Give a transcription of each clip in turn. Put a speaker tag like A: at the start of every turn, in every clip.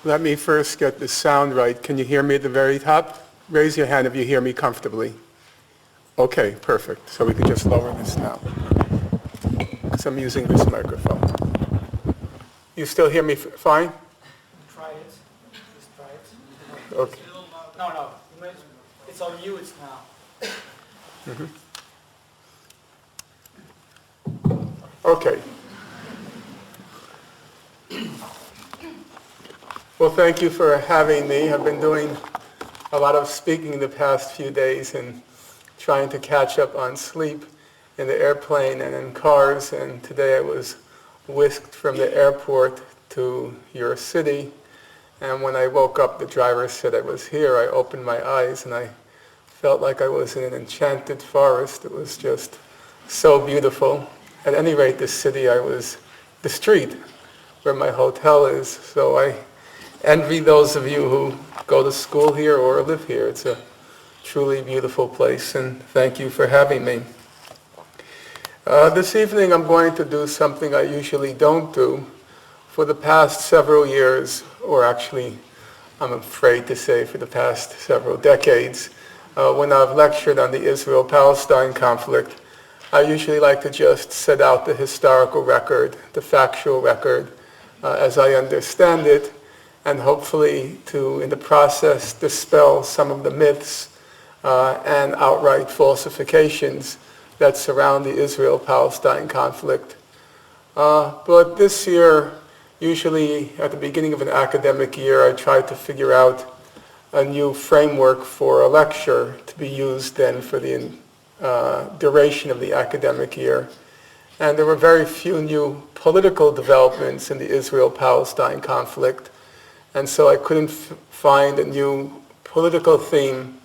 A: Let me first get the sound right. Can you hear me at the very top? Raise your hand if you hear me comfortably. Okay, perfect. So we can just lower this now. So I'm using this microphone. You still hear me fine?
B: Try it. Just try it.
A: Okay.
B: No. It's on mute now.
A: Okay. Well, thank you for having me. I've been doing a lot of speaking in the past few days and trying to catch up on sleep in the airplane and in cars. And today I was whisked from the airport to your city. And when I woke up, the driver said I was here. I opened my eyes and I felt like I was in an enchanted forest. It was just so beautiful. At any rate, the city, the street where my hotel is. So I envy those of you who go to school here or live here. It's a truly beautiful place, and thank you for having me. This evening I'm going to do something I usually don't do. For the past several years, or actually I'm afraid to say for the past several decades, when I've lectured on the Israel-Palestine conflict, I usually like to just set out the historical record, the factual record, as I understand it, and hopefully to, in the process, dispel some of the myths and outright falsifications that surround the Israel-Palestine conflict. But this year, usually at the beginning of an academic year, I try to figure out a new framework for a lecture to be used then for the duration of the academic year. And there were very few new political developments in the Israel-Palestine conflict. And so I couldn't find a new political theme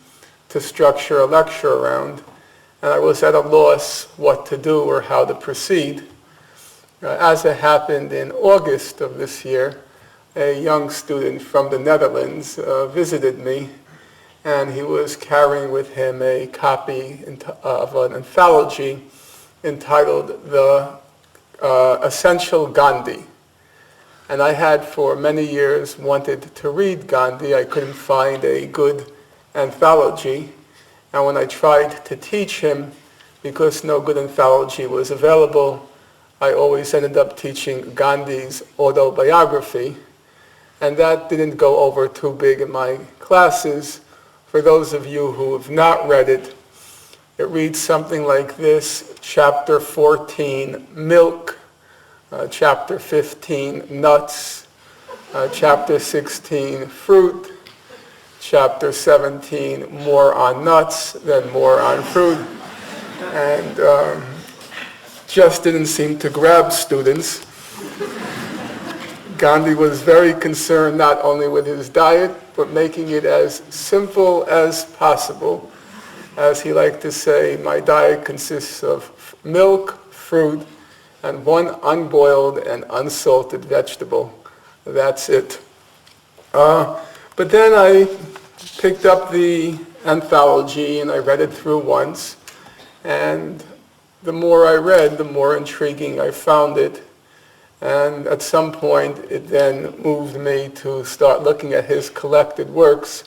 A: to structure a lecture around. And I was at a loss what to do or how to proceed. As it happened in August of this year, a young student from the Netherlands visited me, and he was carrying with him a copy of an anthology entitled The Essential Gandhi. And I had for many years wanted to read Gandhi. I couldn't find a good anthology. And when I tried to teach him, because no good anthology was available, I always ended up teaching Gandhi's autobiography. And that didn't go over too big in my classes. For those of you who have not read it, it reads something like this: Chapter 14, milk. Chapter 15, nuts. Chapter 16, fruit. Chapter 17, more on nuts, then more on fruit. And just didn't seem to grab students. Gandhi was very concerned not only with his diet, but making it as simple as possible. As he liked to say, my diet consists of milk, fruit, and one unboiled and unsalted vegetable. That's it. But then I picked up the anthology and I read it through once. And the more I read, the more intriguing I found it. And at some point, it then moved me to start looking at his collected works,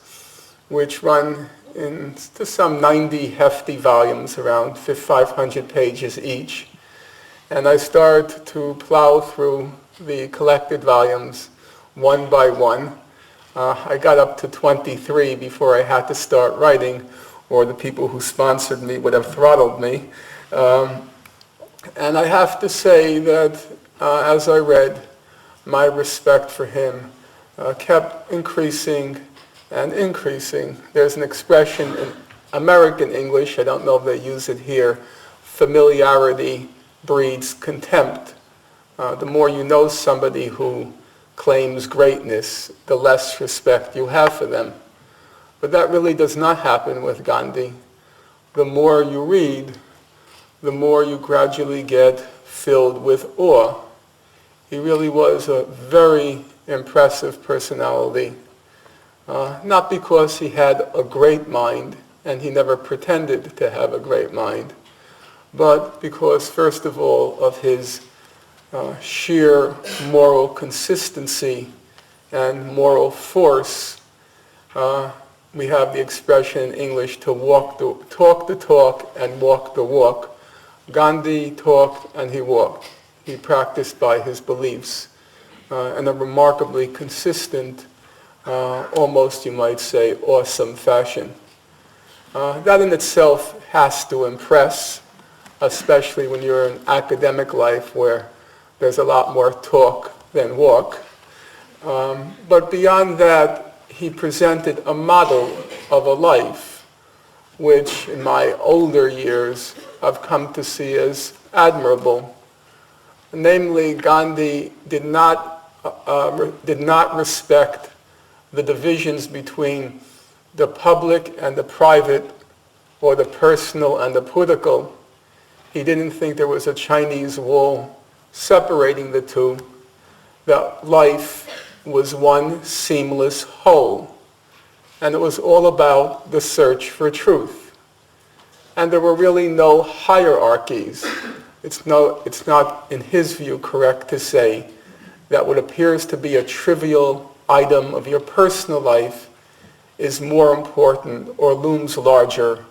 A: which run into some 90 hefty volumes, around 500 pages each. And I started to plow through the collected volumes one by one. I got up to 23 before I had to start writing, or the people who sponsored me would have throttled me. And I have to say that as I read, my respect for him kept increasing and increasing. There's an expression in American English, I don't know if they use it here, familiarity breeds contempt. The more you know somebody who claims greatness, the less respect you have for them. But that really does not happen with Gandhi. The more you read, the more you gradually get filled with awe. He really was a very impressive personality. not because he had a great mind, and he never pretended to have a great mind, but because, first of all, of his sheer moral consistency and moral force. We have the expression in English to talk the talk and walk the walk. Gandhi talked and he walked. He practiced by his beliefs in a remarkably consistent, almost you might say, awesome fashion. That in itself has to impress, especially when you're in academic life where there's a lot more talk than walk. But beyond that, he presented a model of a life which in my older years I've come to see as admirable. Namely, Gandhi did not respect the divisions between the public and the private, or the personal and the political. He didn't think there was a Chinese wall separating the two, that life was one seamless whole, and it was all about the search for truth. And there were really no hierarchies. It's not, in his view, correct to say that what appears to be a trivial item of your personal life is more important or looms larger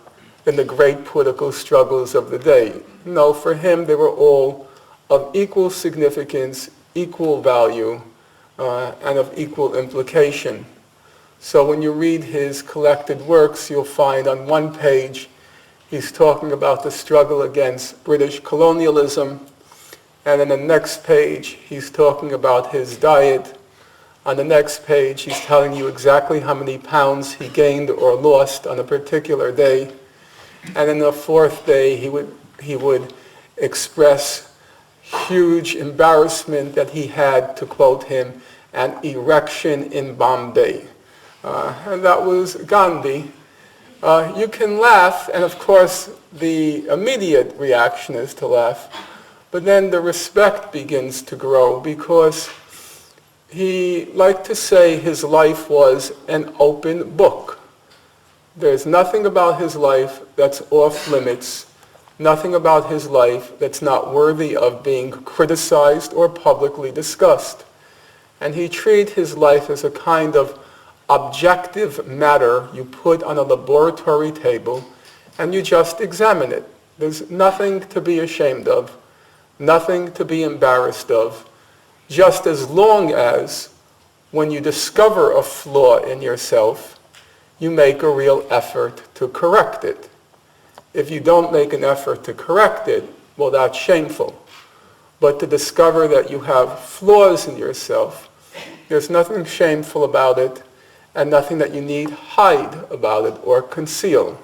A: than the great political struggles of the day. No, for him, they were all of equal significance, equal value, and of equal implication. So when you read his collected works, you'll find on one page he's talking about the struggle against British colonialism, and in the next page he's talking about his diet. On the next page he's telling you exactly how many pounds he gained or lost on a particular day, and in the fourth day he would express huge embarrassment that he had, to quote him, an erection in Bombay. And that was Gandhi. You can laugh, and of course the immediate reaction is to laugh, but then the respect begins to grow, because he liked to say his life was an open book. There's nothing about his life that's off limits, nothing about his life that's not worthy of being criticized or publicly discussed. And he treated his life as a kind of objective matter you put on a laboratory table and you just examine it. There's nothing to be ashamed of, nothing to be embarrassed of, just as long as when you discover a flaw in yourself, you make a real effort to correct it. If you don't make an effort to correct it, well, that's shameful. But to discover that you have flaws in yourself, there's nothing shameful about it, and nothing that you need hide about it or conceal.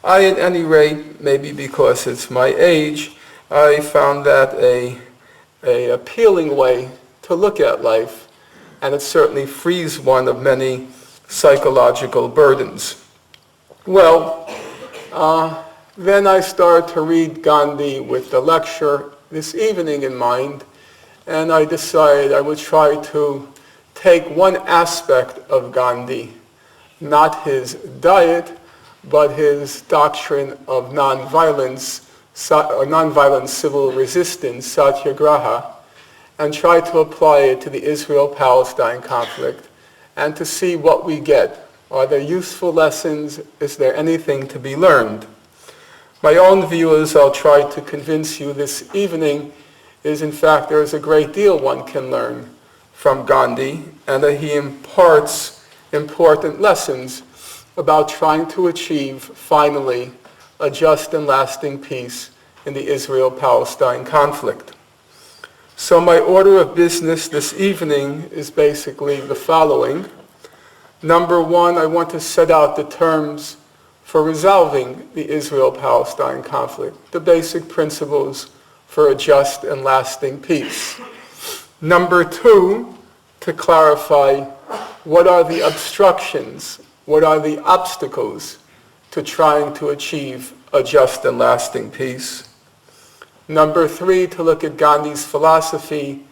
A: I, at any rate, maybe because it's my age, I found that a appealing way to look at life, and it certainly frees one of many psychological burdens. Well, then I started to read Gandhi with the lecture this evening in mind, and I decided I would try to take one aspect of Gandhi, not his diet, but his doctrine of nonviolent civil resistance, satyagraha, and try to apply it to the Israel-Palestine conflict and to see what we get. Are there useful lessons? Is there anything to be learned? My own view, as I'll try to convince you this evening, is in fact there is a great deal one can learn from Gandhi, and that he imparts important lessons about trying to achieve, finally, a just and lasting peace in the Israel-Palestine conflict. So my order of business this evening is basically the following. Number one, I want to set out the terms for resolving the Israel-Palestine conflict, the basic principles for a just and lasting peace. Number two, to clarify what are the obstructions, what are the obstacles to trying to achieve a just and lasting peace. Number three, to look at Gandhi's philosophy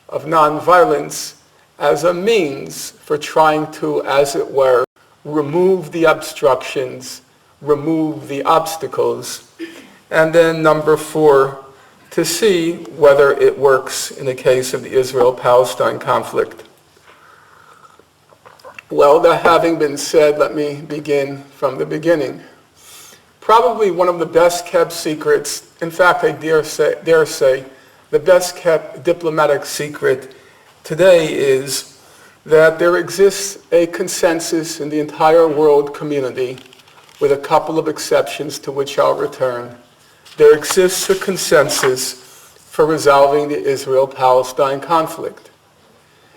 A: of nonviolence as a means for trying to, as it were, remove the obstructions, remove the obstacles. And then number 4, to see whether it works in the case of the Israel-Palestine conflict. Well, that having been said, let me begin from the beginning. Probably one of the best kept secrets, in fact, I dare say, the best kept diplomatic secret today is that there exists a consensus in the entire world community, with a couple of exceptions to which I'll return. There exists a consensus for resolving the Israel-Palestine conflict.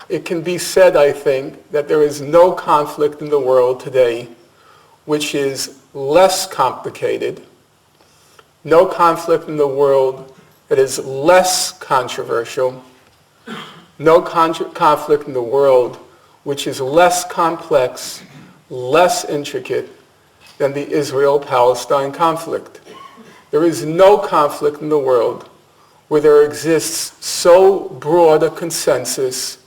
A: It can be said, I think, that there is no conflict in the world today which is less complicated, no conflict in the world that is less controversial, no conflict in the world which is less complex, less intricate than the Israel-Palestine conflict. There is no conflict in the world where there exists so broad a consensus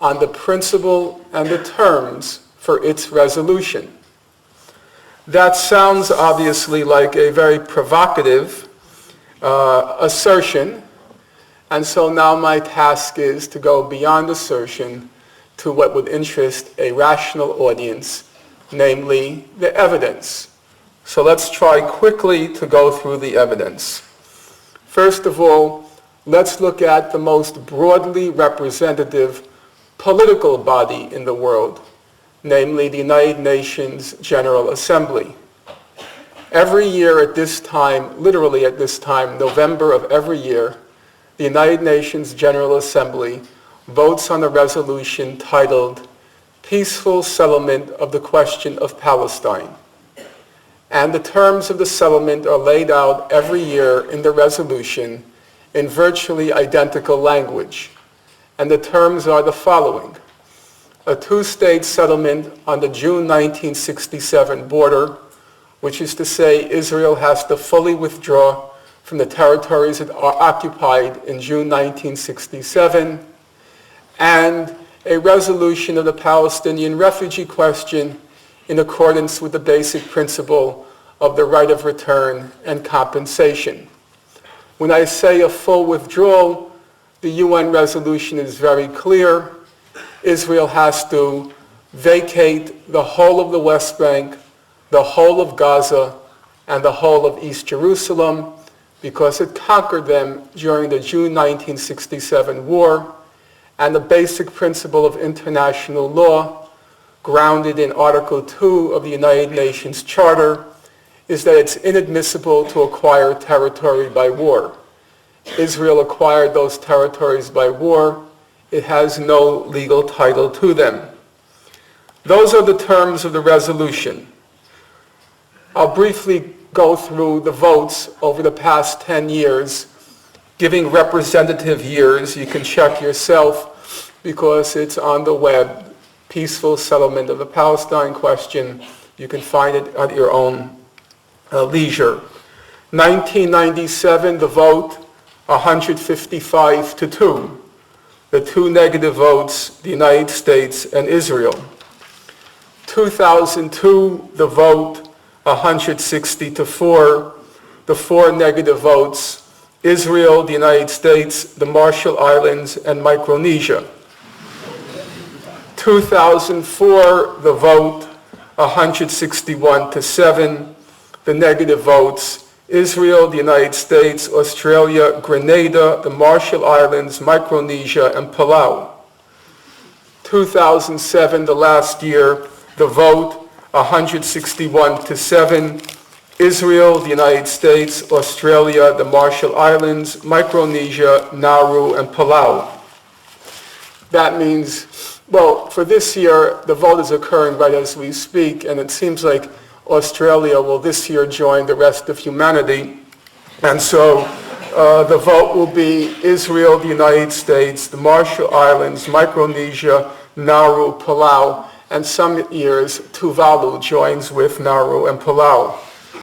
A: on the principle and the terms for its resolution. That sounds obviously like a very provocative assertion, and so now my task is to go beyond assertion to what would interest a rational audience, namely the evidence. So let's try quickly to go through the evidence. First of all, let's look at the most broadly representative political body in the world, namely the United Nations General Assembly. Every year at this time, literally at this time, November of every year, the United Nations General Assembly votes on a resolution titled Peaceful Settlement of the Question of Palestine. And the terms of the settlement are laid out every year in the resolution in virtually identical language. And the terms are the following: a 2-state settlement on the June 1967 border, which is to say Israel has to fully withdraw from the territories it occupied in June 1967, and a resolution of the Palestinian refugee question in accordance with the basic principle of the right of return and compensation. When I say a full withdrawal, the UN resolution is very clear. Israel has to vacate the whole of the West Bank, the whole of Gaza, and the whole of East Jerusalem because it conquered them during the June 1967 war, and the basic principle of international law, grounded in Article 2 of the United Nations Charter, is that it's inadmissible to acquire territory by war. Israel acquired those territories by war. It has no legal title to them. Those are the terms of the resolution. I'll briefly go through the votes over the past 10 years, giving representative years. You can check yourself because it's on the web. Peaceful Settlement of the Palestine Question. You can find it at your own leisure. 1997, the vote, 155 to 2. The 2 negative votes, the United States and Israel. 2002, the vote, 160 to 4. The 4 negative votes, Israel, the United States, the Marshall Islands, and Micronesia. 2004, the vote, 161 to 7. The negative votes, Israel, the United States, Australia, Grenada, the Marshall Islands, Micronesia, and Palau. 2007, the last year, the vote, 161 to 7. Israel, the United States, Australia, the Marshall Islands, Micronesia, Nauru, and Palau. That means, well, for this year, the vote is occurring right as we speak, and it seems like Australia will this year join the rest of humanity. And so the vote will be Israel, the United States, the Marshall Islands, Micronesia, Nauru, Palau, and some years Tuvalu joins with Nauru and Palau.